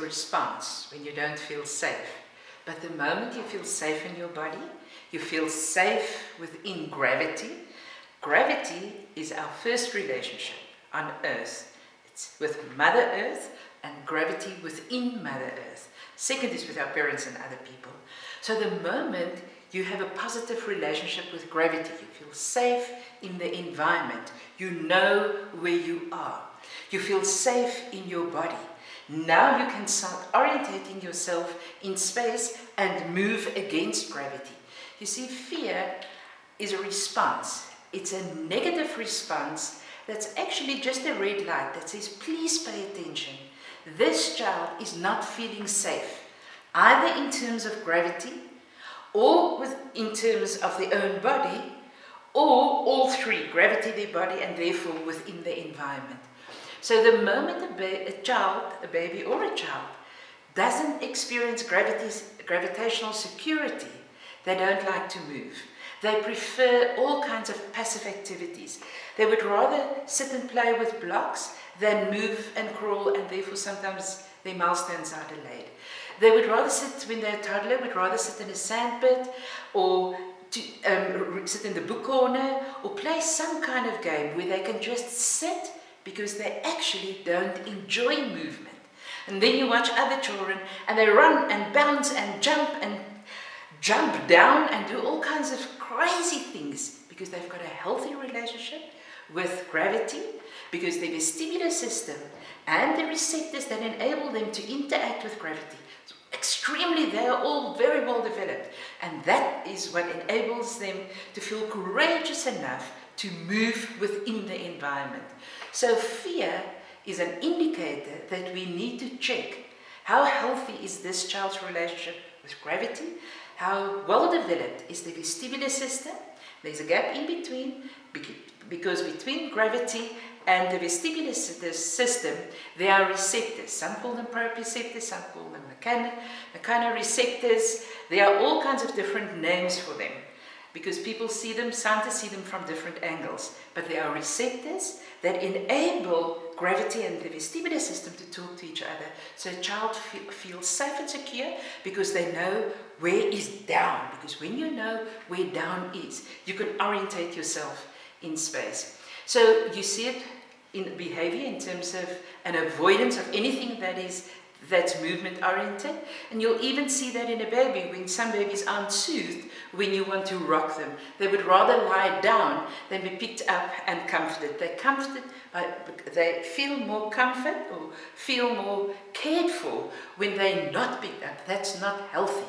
response when you don't feel safe. But the moment you feel safe in your body, you feel safe within gravity. Gravity is our first relationship on Earth. It's with Mother Earth and gravity within Mother Earth. Second is with our parents and other people. So the moment you have a positive relationship with gravity, you feel safe in the environment, you know where you are, you feel safe in your body. Now you can start orientating yourself in space and move against gravity. You see, fear is a response. It's a negative response that's actually just a red light that says, please pay attention. This child is not feeling safe, either in terms of gravity, or in terms of their own body, or all three, gravity, their body, and therefore within the environment. So the moment a baby or a child, doesn't experience gravitational security, they don't like to move. They prefer all kinds of passive activities. They would rather sit and play with blocks than move and crawl, and therefore sometimes their milestones are delayed. They would rather sit, when they're a toddler, would rather sit in a sandpit or sit in the book corner or play some kind of game where they can just sit because they actually don't enjoy movement. And then you watch other children and they run and bounce and jump down and do all kinds of crazy things because they've got a healthy relationship with gravity, because the vestibular system and the receptors that enable them to interact with gravity, they are all very well developed, and that is what enables them to feel courageous enough to move within the environment. So fear is an indicator that we need to check how healthy is this child's relationship with gravity, how well developed is the vestibular system. There's a gap in between, because between gravity and the vestibular system, there are receptors. Some call them proprioceptors, some call them mechanoreceptors. There are all kinds of different names for them, because people see them, scientists see them from different angles. But there are receptors that enable gravity and the vestibular system to talk to each other. So a child feels safe and secure because they know where is down. Because when you know where down is, you can orientate yourself in space. So you see it in behavior in terms of an avoidance of anything that's movement oriented, and you'll even see that in a baby when some babies aren't soothed. When you want to rock them, they would rather lie down than be picked up and comforted. They feel more comfort or feel more cared for when they're not picked up. That's not healthy.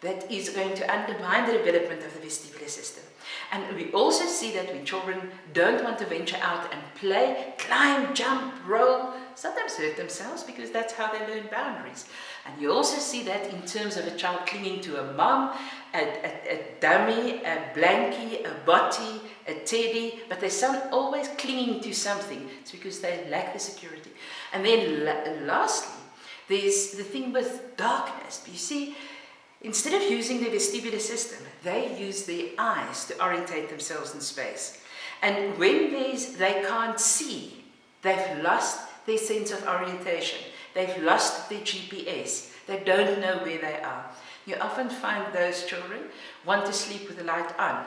That is going to undermine the development of the vestibular system. And we also see that when children don't want to venture out and play, climb, jump, roll, sometimes hurt themselves because that's how they learn boundaries. And you also see that in terms of a child clinging to a mom, a dummy, a blankie, a body, a teddy, but they're always clinging to something. It's because they lack the security. And then lastly, there's the thing with darkness. You see, instead of using the vestibular system, they use their eyes to orientate themselves in space. And when they can't see, they've lost their sense of orientation. They've lost their GPS. They don't know where they are. You often find those children want to sleep with the light on.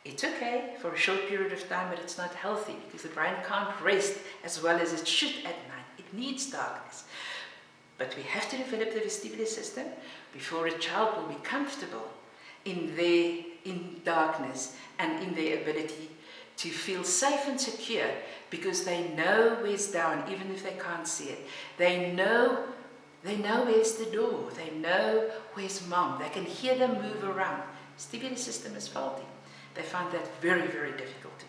It's okay for a short period of time, but it's not healthy because the brain can't rest as well as it should at night. It needs darkness. But we have to develop the vestibular system before a child will be comfortable in darkness and in their ability to feel safe and secure, because they know where's down, even if they can't see it. They know where's the door. They know where's mom. They can hear them move around. Vestibular system is faulty. They find that very, very difficult to